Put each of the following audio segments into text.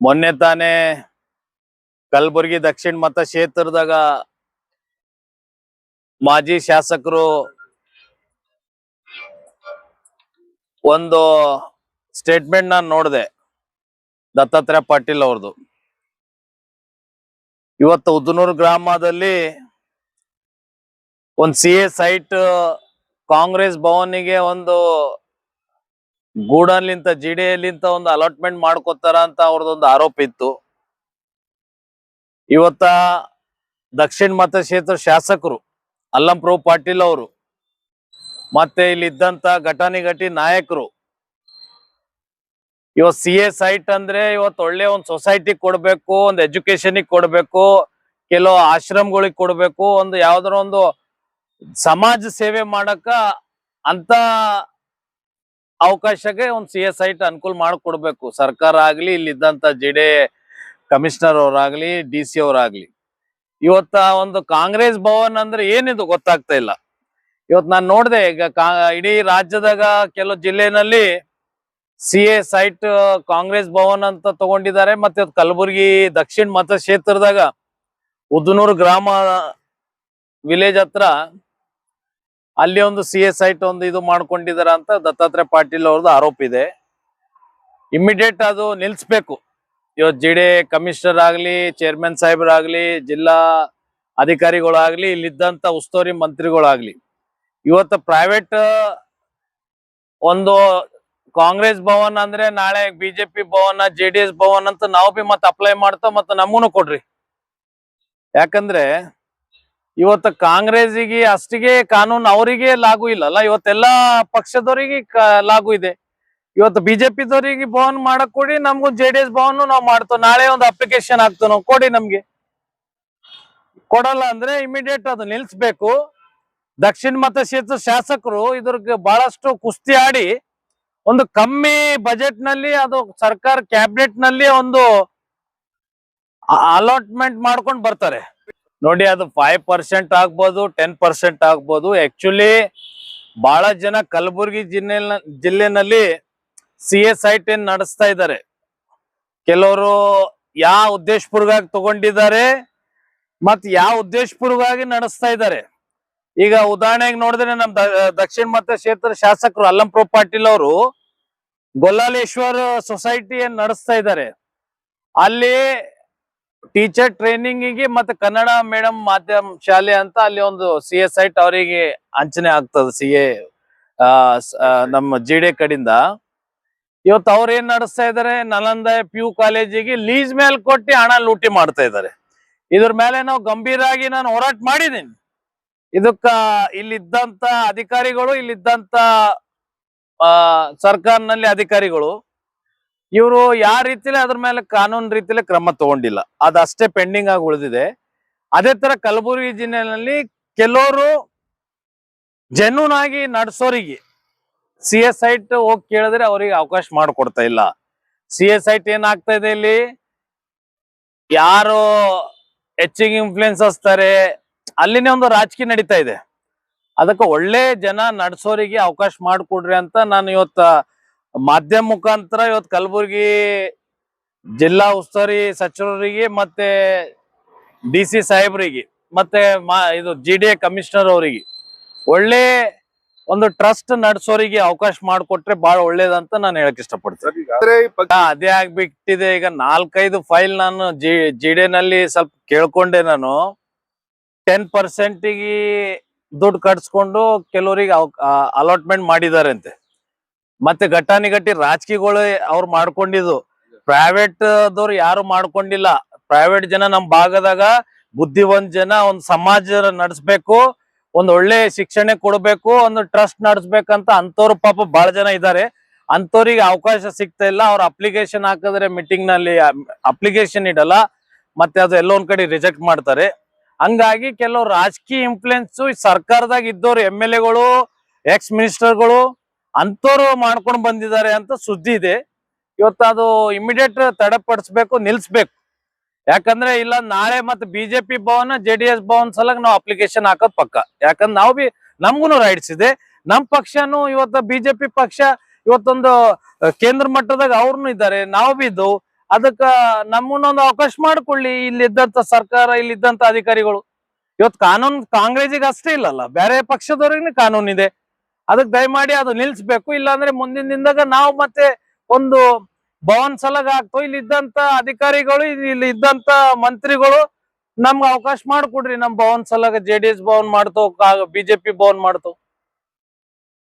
ಮೊನ್ನೆ ತಾನೇ ಕಲಬುರಗಿ ದಕ್ಷಿಣ ಮತಕ್ಷೇತ್ರದಾಗ ಮಾಜಿ ಶಾಸಕರು ಒಂದು ಸ್ಟೇಟ್ಮೆಂಟ್ ನಾನು ನೋಡಿದೆ, ದತ್ತಾತ್ರೇಯ ಪಾಟೀಲ್ ಅವ್ರದ್ದು. ಇವತ್ತು ಉದ್ದನೂರು ಗ್ರಾಮದಲ್ಲಿ ಒಂದು CA ಸೈಟ್ ಕಾಂಗ್ರೆಸ್ ಭವನಿಗೆ ಒಂದು ಗೂಡನ್ಲಿಂತ GDAಲಿಂತ ಒಂದು ಅಲಾಟ್ಮೆಂಟ್ ಮಾಡ್ಕೋತಾರ ಅಂತ ಅವ್ರದೊಂದು ಆರೋಪ ಇತ್ತು. ಇವತ್ತ ದಕ್ಷಿಣ ಮತಕ್ಷೇತ್ರ ಶಾಸಕರು ಅಲ್ಲಂಪ್ರಭು ಪಾಟೀಲ್ ಅವರು ಮತ್ತೆ ಇಲ್ಲಿದ್ದಂತ ಘಟಾನುಘಟಿ ನಾಯಕರು ಇವತ್ತು CA ಸೈಟ್ ಅಂದ್ರೆ ಇವತ್ತು ಒಳ್ಳೆ ಒಂದು ಸೊಸೈಟಿ ಕೊಡ್ಬೇಕು, ಒಂದು ಎಜುಕೇಶನ್ ಕೊಡ್ಬೇಕು, ಕೆಲವು ಆಶ್ರಮಗಳಿಗೆ ಕೊಡ್ಬೇಕು, ಒಂದು ಯಾವ್ದಾರ ಒಂದು ಸಮಾಜ ಸೇವೆ ಮಾಡಕ ಅಂತ ಅವಕಾಶಕ್ಕೆ ಒಂದು CA ಸೈಟ್ ಅನುಕೂಲ ಮಾಡಿಕೊಡ್ಬೇಕು. ಸರ್ಕಾರ ಆಗ್ಲಿ, ಇಲ್ಲಿದ್ದಂತ GDA ಕಮಿಷನರ್ ಅವರಾಗ್ಲಿ, DC ಅವರಾಗ್ಲಿ. ಇವತ್ತ ಒಂದು ಕಾಂಗ್ರೆಸ್ ಭವನ್ ಅಂದ್ರೆ ಏನಿದು ಗೊತ್ತಾಗ್ತಾ ಇಲ್ಲ. ಇವತ್ತು ನಾನು ನೋಡಿದೆ, ಈಗ ಇಡೀ ರಾಜ್ಯದಾಗ ಕೆಲವು ಜಿಲ್ಲೆನಲ್ಲಿ CA ಸೈಟ್ ಕಾಂಗ್ರೆಸ್ ಭವನ್ ಅಂತ ತಗೊಂಡಿದ್ದಾರೆ. ಮತ್ತೆ ಕಲಬುರಗಿ ದಕ್ಷಿಣ ಮತಕ್ಷೇತ್ರದಾಗ ಉದ್ದನೂರು ಗ್ರಾಮ ವಿಲೇಜ್ ಹತ್ರ ಅಲ್ಲಿ ಒಂದು CA ಸೈಟ್ ಒಂದು ಇದು ಮಾಡ್ಕೊಂಡಿದಾರ ಅಂತ ದತ್ತಾತ್ರೇಯ ಪಾಟೀಲ್ ಅವ್ರದ್ದು ಆರೋಪ ಇದೆ. ಇಮಿಡಿಯೇಟ್ ಅದು ನಿಲ್ಸ್ಬೇಕು. ಇವತ್ತು GDA ಕಮಿಷನರ್ ಆಗ್ಲಿ, ಚೇರ್ಮನ್ ಸಾಹೇಬರಾಗ್ಲಿ, ಜಿಲ್ಲಾ ಅಧಿಕಾರಿಗಳಾಗ್ಲಿ, ಇಲ್ಲಿದ್ದಂತ ಉಸ್ತುವಾರಿ ಮಂತ್ರಿಗಳಾಗ್ಲಿ, ಇವತ್ತು ಪ್ರೈವೇಟ್ ಒಂದು ಕಾಂಗ್ರೆಸ್ ಭವನ್ ಅಂದ್ರೆ ನಾಳೆ BJP ಭವನ, JDS ಭವನ್ ಅಂತ ನಾವು ಬಿ ಮತ್ತೆ ಅಪ್ಲೈ ಮಾಡ್ತಾವ, ಮತ್ತೆ ನಮೂನು ಕೊಡ್ರಿ. ಯಾಕಂದ್ರೆ ಇವತ್ತು ಕಾಂಗ್ರೆಸ್ಸಿಗೆ ಅಷ್ಟಿಗೆ ಕಾನೂನು ಅವರಿಗೆ ಲಾಗು ಇಲ್ಲಲ್ಲ, ಇವತ್ತೆಲ್ಲಾ ಪಕ್ಷದವರಿಗೆ ಲಾಗು ಇದೆ. ಇವತ್ತು BJP-ದವರಿಗೆ ಭವನ್ ಮಾಡಕ್ ಕೊಡಿ, ನಮ್ಗೂ JDS ಭವನ್ ನಾವು ಮಾಡ್ತೇವೆ. ನಾಳೆ ಒಂದು ಅಪ್ಲಿಕೇಶನ್ ಹಾಕ್ತೇವೆ ನಾವು, ಕೊಡಿ. ನಮ್ಗೆ ಕೊಡಲ್ಲ ಅಂದ್ರೆ ಇಮಿಡಿಯೇಟ್ ಅದು ನಿಲ್ಸ್ಬೇಕು. ದಕ್ಷಿಣ ಮತಕ್ಷೇತ್ರ ಶಾಸಕರು ಇದ್ರಿಗೆ ಬಹಳಷ್ಟು ಕುಸ್ತಿ ಆಡಿ ಒಂದು ಕಮ್ಮಿ ಬಜೆಟ್ ನಲ್ಲಿ ಅದು ಸರ್ಕಾರ ಕ್ಯಾಬಿನೆಟ್ ನಲ್ಲಿ ಒಂದು ಅಲಾಟ್ಮೆಂಟ್ ಮಾಡ್ಕೊಂಡು ಬರ್ತಾರೆ. ನೋಡಿ, ಅದು 5% ಆಗ್ಬೋದು, 10% ಆಗ್ಬೋದು. ಆಕ್ಚುಲಿ ಬಹಳ ಜನ ಕಲಬುರಗಿ ಜಿಲ್ಲೆನಲ್ಲಿ CA ಸೈಟ್ ಏನ್ ನಡೆಸ್ತಾ ಇದ್ದಾರೆ. ಕೆಲವರು ಯಾವ ಉದ್ದೇಶಪೂರ್ವಕವಾಗಿ ತಗೊಂಡಿದ್ದಾರೆ ಮತ್ ಯಾವ ಉದ್ದೇಶಪೂರ್ವಕವಾಗಿ ನಡೆಸ್ತಾ ಇದ್ದಾರೆ. ಈಗ ಉದಾಹರಣೆಗೆ ನೋಡಿದ್ರೆ ನಮ್ ದಕ್ಷಿಣ ಮತಕ್ಷೇತ್ರ ಶಾಸಕರು ಅಲ್ಲಂಪ್ರಭು ಪಾಟೀಲ್ ಅವರು ಗೊಲ್ಲಾಲೇಶ್ವರ ಸೊಸೈಟಿ ಏನ್ ನಡೆಸ್ತಾ ಇದ್ದಾರೆ. ಅಲ್ಲಿ ಟೀಚರ್ ಟ್ರೈನಿಂಗಿಗೆ ಮತ್ತೆ ಕನ್ನಡ ಮೀಡಿಯಂ ಮಾಧ್ಯಮ ಶಾಲೆ ಅಂತ ಅಲ್ಲಿ ಒಂದು CA ಸೈಟ್ ಅವರಿಗೆ ಹಂಚನೆ ಆಗ್ತದೆ. CA ನಮ್ಮ GDA ಕಡೆಯಿಂದ ಇವತ್ತು ಅವ್ರು ಏನ್ ನಡೆಸ್ತಾ ಇದಾರೆ, ನಲಂದ PU ಕಾಲೇಜಿಗೆ ಲೀಸ್ ಮೇಲೆ ಕೊಟ್ಟು ಹಣ ಲೂಟಿ ಮಾಡ್ತಾ ಇದ್ದಾರೆ. ಇದ್ರ ಮೇಲೆ ನಾವು ಗಂಭೀರವಾಗಿ ನಾನು ಹೋರಾಟ ಮಾಡಿದ್ದೀನಿ. ಇದಕ್ಕ ಇಲ್ಲಿದ್ದಂತ ಅಧಿಕಾರಿಗಳು, ಇಲ್ಲಿದ್ದಂತ ಸರ್ಕಾರನಲ್ಲಿ ಅಧಿಕಾರಿಗಳು, ಇವರು ಯಾವ ರೀತಿಲಿ ಅದ್ರ ಮೇಲೆ ಕಾನೂನು ರೀತಿಯಲ್ಲಿ ಕ್ರಮ ತಗೊಂಡಿಲ್ಲ. ಅದಷ್ಟೇ ಪೆಂಡಿಂಗ್ ಆಗಿ ಉಳಿದಿದೆ. ಅದೇ ತರ ಕಲಬುರಗಿ ಜಿಲ್ಲೆಯಲ್ಲಿ ಕೆಲವರು ಜೆನ್ಯೂನ್ ಆಗಿ ನಡೆಸೋರಿಗೆ CA ಸೈಟ್ ಹೋಗಿ ಕೇಳಿದ್ರೆ ಅವ್ರಿಗೆ ಅವಕಾಶ ಮಾಡಿಕೊಡ್ತಾ ಇಲ್ಲ. CA ಸೈಟ್ ಏನಾಗ್ತಾ ಇದೆ, ಇಲ್ಲಿ ಯಾರು ಹೆಚ್ಚಿಗೆ ಇನ್ಫ್ಲೂಯೆನ್ಸ್ ಹಚ್ತಾರೆ, ಅಲ್ಲಿನೇ ಒಂದು ರಾಜಕೀಯ ನಡೀತಾ ಇದೆ. ಅದಕ್ಕೆ ಒಳ್ಳೆ ಜನ ನಡೆಸೋರಿಗೆ ಅವಕಾಶ ಮಾಡಿಕೊಡ್ರಿ ಅಂತ ನಾನು ಇವತ್ತು ಮಾಧ್ಯಮ ಮುಖಾಂತರ ಇವತ್ತು ಕಲಬುರಗಿ ಜಿಲ್ಲಾ ಉಸ್ತುವಾರಿ ಸಚಿವರಿಗೆ ಮತ್ತೆ DC ಸಾಹೇಬರಿಗೆ ಮತ್ತೆ ಇದು GDA ಕಮಿಷನರ್ ಅವರಿಗೆ ಒಳ್ಳೆ ಒಂದು ಟ್ರಸ್ಟ್ ನಡೆಸೋರಿಗೆ ಅವಕಾಶ ಮಾಡಿಕೊಟ್ರೆ ಬಹಳ ಒಳ್ಳೇದಂತ ನಾನು ಹೇಳಕ್ ಇಷ್ಟಪಡ್ತೀನಿ. ಅದೇ ಆಗ್ಬಿಟ್ಟಿದೆ. ಈಗ 4-5 ಫೈಲ್ ನಾನು GDA ನಲ್ಲಿ ಸ್ವಲ್ಪ ಕೇಳ್ಕೊಂಡೆ. ನಾನು 10% ದುಡ್ಡು ಕಟ್ಸ್ಕೊಂಡು ಕೆಲವರಿಗೆ ಅಲಾಟ್ಮೆಂಟ್ ಮಾಡಿದ್ದಾರೆ ಅಂತೆ. ಮತ್ತೆ ಘಟಾನುಘಟಿ ರಾಜಕೀಯಗಳು ಅವ್ರು ಮಾಡ್ಕೊಂಡಿದ್ದು, ಪ್ರೈವೇಟ್ ದವ್ರು ಯಾರು ಮಾಡ್ಕೊಂಡಿಲ್ಲ. ಪ್ರೈವೇಟ್ ಜನ ನಮ್ ಭಾಗದಾಗ ಬುದ್ಧಿವಂತ ಜನ ಒಂದು ಸಮಾಜ ನಡೆಸ್ಬೇಕು, ಒಂದು ಒಳ್ಳೆ ಶಿಕ್ಷಣ ಕೊಡ್ಬೇಕು, ಒಂದು ಟ್ರಸ್ಟ್ ನಡೆಸ್ಬೇಕಂತ ಅಂತವ್ರು ಪಾಪ ಬಹಳ ಜನ ಇದ್ದಾರೆ. ಅಂತವ್ರಿಗೆ ಅವಕಾಶ ಸಿಗ್ತಾ ಇಲ್ಲ. ಅವ್ರ ಅಪ್ಲಿಕೇಶನ್ ಹಾಕಿದ್ರೆ ಮೀಟಿಂಗ್ ನಲ್ಲಿ ಅಪ್ಲಿಕೇಶನ್ ಇಡಲ್ಲ, ಮತ್ತೆ ಅದು ಎಲ್ಲೋ ಒಂದ್ ಕಡೆ ರಿಜೆಕ್ಟ್ ಮಾಡ್ತಾರೆ. ಹಂಗಾಗಿ ಕೆಲವು ರಾಜಕೀಯ ಇನ್ಫ್ಲೂಯೆನ್ಸ್ ಸರ್ಕಾರದಾಗ ಇದ್ದವ್ರು, MLA-ಗಳು, ಎಕ್ಸ್ ಮಿನಿಸ್ಟರ್ಗಳು ಅಂತವ್ರು ಮಾಡ್ಕೊಂಡು ಬಂದಿದ್ದಾರೆ ಅಂತ ಸುದ್ದಿ ಇದೆ. ಇವತ್ತು ಅದು ಇಮಿಡಿಯೇಟ್ ತಡೆಪಡಿಸ್ಬೇಕು, ನಿಲ್ಸ್ಬೇಕು. ಯಾಕಂದ್ರೆ ಇಲ್ಲ ನಾಳೆ ಮತ್ತೆ BJP ಭವನ, JDS ಭವನ್ ಸಲಗ ನಾವು ಅಪ್ಲಿಕೇಶನ್ ಹಾಕೋದ್ ಪಕ್ಕ. ಯಾಕಂದ್ರೆ ನಾವು ಬಿ ನಮ್ಗೂನು ರೈಟ್ಸ್ ಇದೆ. ನಮ್ ಪಕ್ಷನು ಇವತ್ತು BJP ಪಕ್ಷ ಇವತ್ತೊಂದು ಕೇಂದ್ರ ಮಟ್ಟದಾಗ ಅವ್ರನ್ನು ಇದ್ದಾರೆ, ನಾವು ಬಿ ಇದ್ದು. ಅದಕ್ಕ ನಮ್ಮನ್ನೊಂದು ಅವಕಾಶ ಮಾಡ್ಕೊಳ್ಳಿ. ಇಲ್ಲಿದ್ದಂತ ಸರ್ಕಾರ, ಇಲ್ಲಿದ್ದಂತ ಅಧಿಕಾರಿಗಳು. ಇವತ್ತು ಕಾನೂನು ಕಾಂಗ್ರೆಸ್ಸಿಗೆ ಅಷ್ಟೇ ಇಲ್ಲಲ್ಲ, ಬೇರೆ ಪಕ್ಷದವ್ರಿಗೆ ಕಾನೂನು ಇದೆ. ಅದಕ್ಕೆ ದಯಮಾಡಿ ಅದು ನಿಲ್ಸ್ಬೇಕು. ಇಲ್ಲಾಂದ್ರೆ ಮುಂದಿನ ದಿನದಾಗ ನಾವು ಮತ್ತೆ ಒಂದು ಭವನ್ ಸಲಗ ಆಗ್ತೋ. ಇಲ್ಲಿದ್ದಂತ ಅಧಿಕಾರಿಗಳು, ಇಲ್ಲಿ ಇದ್ದಂತ ಮಂತ್ರಿಗಳು ನಮ್ಗೆ ಅವಕಾಶ ಮಾಡ್ಕೊಡ್ರಿ. ನಮ್ ಭವನ್ ಸಲಗ JDS ಭವನ್ ಮಾಡ್ತೋ, ಬಿಜೆಪಿ ಭವನ್ ಮಾಡ್ತೋ.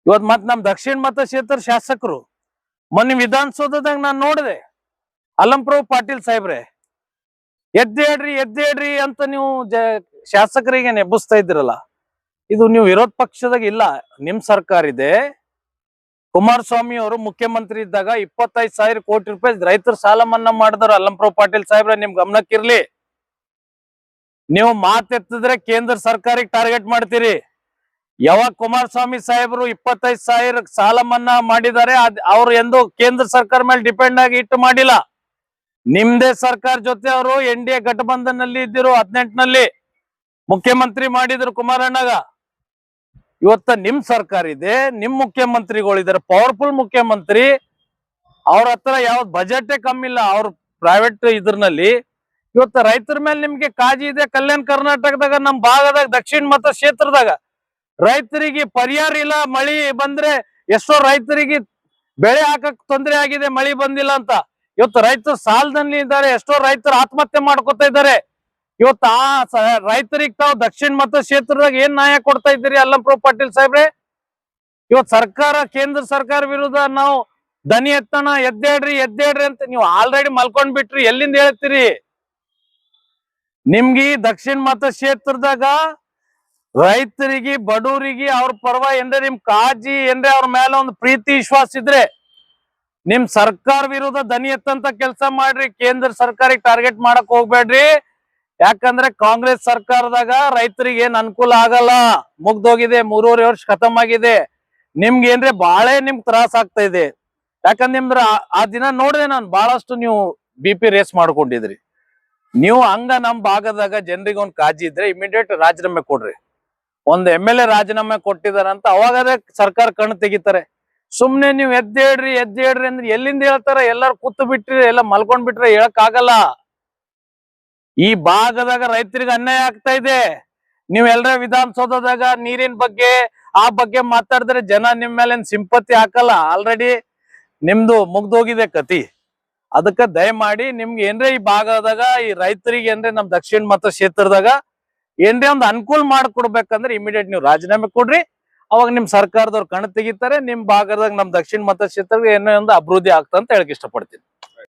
ಇವತ್ ಮತ್ ನಮ್ ದಕ್ಷಿಣ ಮತಕ್ಷೇತ್ರ ಶಾಸಕರು ಮೊನ್ನೆ ವಿಧಾನಸೌಧದಾಗ ನಾನ್ ನೋಡಿದೆ, ಅಲ್ಲಂಪ್ರಭು ಪಾಟೀಲ್ ಸಾಹೇಬ್ರೆ ಎದ್ದೇಳ್ರಿ ಅಂತ ನೀವು ಶಾಸಕರಿಗೆ ನೆಬ್ಬಿಸ್ತಾ ಇದ್ರಲ್ಲ. ಇದು ನೀವು ವಿರೋಧ ಪಕ್ಷದಾಗ ಇಲ್ಲ, ನಿಮ್ ಸರ್ಕಾರ ಇದೆ. ಕುಮಾರಸ್ವಾಮಿ ಅವರು ಮುಖ್ಯಮಂತ್ರಿ ಇದ್ದಾಗ 25,000 ಕೋಟಿ ರೂಪಾಯಿ ರೈತರ ಸಾಲ ಮನ್ನಾ ಮಾಡಿದ್ರು. ಅಲ್ಲಂಪ್ರಭು ಪಾಟೀಲ್ ಸಾಹೇಬ್ರೆ ನಿಮ್ ಗಮನಕ್ಕಿರ್ಲಿ. ನೀವು ಮಾತೆತ್ತಿದ್ರೆ ಕೇಂದ್ರ ಸರ್ಕಾರಕ್ಕೆ ಟಾರ್ಗೆಟ್ ಮಾಡ್ತೀರಿ. ಯಾವಾಗ ಕುಮಾರಸ್ವಾಮಿ ಸಾಹೇಬರು 25,000 ಸಾಲ ಮನ್ನಾ ಮಾಡಿದ್ದಾರೆ, ಅವ್ರು ಎಂದು ಕೇಂದ್ರ ಸರ್ಕಾರ ಮೇಲೆ ಡಿಪೆಂಡ್ ಆಗಿ ಇಟ್ಟು ಮಾಡಿಲ್ಲ. ನಿಮ್ದೇ ಸರ್ಕಾರ ಜೊತೆ ಅವರು NDA ಗಠಬಂಧನಲ್ಲಿ ಇದ್ದಿರು. 18ನಲ್ಲಿ ಮುಖ್ಯಮಂತ್ರಿ ಮಾಡಿದ್ರು ಕುಮಾರಣ್ಣಗ. ಇವತ್ತ ನಿಮ್ ಸರ್ಕಾರ ಇದೆ, ನಿಮ್ ಮುಖ್ಯಮಂತ್ರಿಗಳಿದ್ದಾರೆ, ಪವರ್ಫುಲ್ ಮುಖ್ಯಮಂತ್ರಿ. ಅವ್ರ ಹತ್ರ ಯಾವ್ದು ಬಜೆಟ್ ಕಮ್ಮಿ ಇಲ್ಲ. ಅವ್ರ ಪ್ರೈವೇಟ್ ಇದ್ರಲ್ಲಿ ಇವತ್ತ ರೈತರ ಮೇಲೆ ನಿಮ್ಗೆ ಕಾಳಜಿ ಇದೆ. ಕಲ್ಯಾಣ ಕರ್ನಾಟಕದಾಗ ನಮ್ ಭಾಗದಾಗ ದಕ್ಷಿಣ ಮತಕ್ಷೇತ್ರದಾಗ ರೈತರಿಗೆ ಪರಿಹಾರ ಇಲ್ಲ. ಮಳಿ ಬಂದ್ರೆ ಎಷ್ಟೋ ರೈತರಿಗೆ ಬೆಳೆ ಹಾಕಕ್ ತೊಂದರೆ ಆಗಿದೆ, ಮಳಿ ಬಂದಿಲ್ಲ ಅಂತ. ಇವತ್ತು ರೈತರು ಸಾಲದಲ್ಲಿ ಇದ್ದಾರೆ. ಎಷ್ಟೋ ರೈತರು ಆತ್ಮಹತ್ಯೆ ಮಾಡ್ಕೊತಾ ಇದ್ದಾರೆ. ಇವತ್ತು ಆ ರೈತರಿಗೆ ತಾವು ದಕ್ಷಿಣ ಮತಕ್ಷೇತ್ರದಾಗ ಏನ್ ನ್ಯಾಯ ಕೊಡ್ತಾ ಇದ್ದೀರಿ ಅಲ್ಲಂಪ್ರಭು ಪಾಟೀಲ್ ಸಾಹೇಬ್ರೆ? ಇವತ್ತು ಸರ್ಕಾರ, ಕೇಂದ್ರ ಸರ್ಕಾರ ವಿರುದ್ಧ ನಾವು ದನಿ ಎತ್ತಣ, ಎದ್ದೇಳ್ರಿ ಅಂತ ನೀವು ಆಲ್ರೆಡಿ ಮಲ್ಕೊಂಡ್ ಬಿಟ್ರಿ. ಎಲ್ಲಿಂದ ಹೇಳ್ತೀರಿ? ನಿಮ್ಗೆ ದಕ್ಷಿಣ ಮತಕ್ಷೇತ್ರದಾಗ ರೈತರಿಗೆ, ಬಡವರಿಗೆ ಅವ್ರ ಪರವ ಏನ್ರೆ ನಿಮ್ ಕಾಳಜಿ, ಏನ್ರೆ ಅವ್ರ ಮೇಲೆ ಒಂದು ಪ್ರೀತಿ ವಿಶ್ವಾಸ ಇದ್ರೆ ನಿಮ್ ಸರ್ಕಾರ ವಿರುದ್ಧ ದನಿ ಎತ್ತಂತ ಕೆಲಸ ಮಾಡ್ರಿ. ಕೇಂದ್ರ ಸರ್ಕಾರಕ್ಕೆ ಟಾರ್ಗೆಟ್ ಮಾಡಕ್ ಹೋಗ್ಬೇಡ್ರಿ. ಯಾಕಂದ್ರೆ ಕಾಂಗ್ರೆಸ್ ಸರ್ಕಾರದಾಗ ರೈತರಿಗೆ ಏನ್ ಅನುಕೂಲ ಆಗಲ್ಲ. ಮುಗ್ದೋಗಿದೆ, 3.5 ವರ್ಷ ಖತಮ್ ಆಗಿದೆ. ನಿಮ್ಗೆ ಏನ್ರೆ ಬಾಳೆ ನಿಮ್ಗೆ ತ್ರಾಸ ಆಗ್ತಾ ಇದೆ. ಯಾಕಂದ್ರೆ ನಿಮ್ದ್ರ ಆ ದಿನ ನೋಡಿದೆ ನಾನು, ಬಹಳಷ್ಟು ನೀವು BP ರೇಸ್ ಮಾಡ್ಕೊಂಡಿದ್ರಿ. ನೀವು ಹಂಗ ನಮ್ ಭಾಗದಾಗ ಜನರಿಗೆ ಒಂದ್ ಕಾಳಜಿ ಇದ್ರೆ ಇಮಿಡಿಯೇಟ್ ರಾಜೀನಾಮೆ ಕೊಡ್ರಿ. ಒಂದ್ MLA ರಾಜೀನಾಮೆ ಕೊಟ್ಟಿದಾರಂತ ಅವಾಗದೇ ಸರ್ಕಾರ ಕಣ್ಣು ತೆಗಿತಾರೆ. ಸುಮ್ನೆ ನೀವು ಎದ್ದೇಳ್ರಿ ಅಂದ್ರೆ ಎಲ್ಲಿಂದ ಹೇಳ್ತಾರ? ಎಲ್ಲಾರು ಕೂತು ಬಿಟ್ರಿ, ಎಲ್ಲ ಮಲ್ಕೊಂಡ್ ಬಿಟ್ರೆ ಹೇಳಕ್ ಆಗಲ್ಲ. ಈ ಭಾಗದಾಗ ರೈತರಿಗೆ ಅನ್ಯಾಯ ಆಗ್ತಾ ಇದೆ. ನೀವ್ ಎಲ್ಲರ ವಿಧಾನಸೌಧದಾಗ ನೀರಿನ ಬಗ್ಗೆ ಆ ಬಗ್ಗೆ ಮಾತಾಡಿದ್ರೆ ಜನ ನಿಮ್ ಮೇಲೆ ಸಿಂಪತಿ ಹಾಕಲ್ಲ. ಆಲ್ರೆಡಿ ನಿಮ್ದು ಮುಗ್ದೋಗಿದೆ ಕತಿ. ಅದಕ್ಕ ದಯಮಾಡಿ ನಿಮ್ಗೆ ಏನ್ರೆ ಈ ಭಾಗದಾಗ ಈ ರೈತರಿಗೆ ಏನ್ರೆ ನಮ್ ದಕ್ಷಿಣ ಮತಕ್ಷೇತ್ರದಾಗ ಏನ್ರೆ ಒಂದು ಅನುಕೂಲ ಮಾಡ್ಕೊಡ್ಬೇಕಂದ್ರೆ ಇಮಿಡಿಯೇಟ್ ನೀವು ರಾಜೀನಾಮೆ ಕೊಡ್ರಿ. ಅವಾಗ ನಿಮ್ ಸರ್ಕಾರದವ್ರು ಕಣ್ ತೆಗಿತಾರೆ. ನಿಮ್ ಭಾಗದಾಗ ನಮ್ ದಕ್ಷಿಣ ಮತಕ್ಷೇತ್ರಕ್ಕೆ ಏನೋ ಒಂದು ಅಭಿವೃದ್ಧಿ ಆಗ್ತಂತ ಹೇಳಕ್ ಇಷ್ಟಪಡ್ತೀನಿ.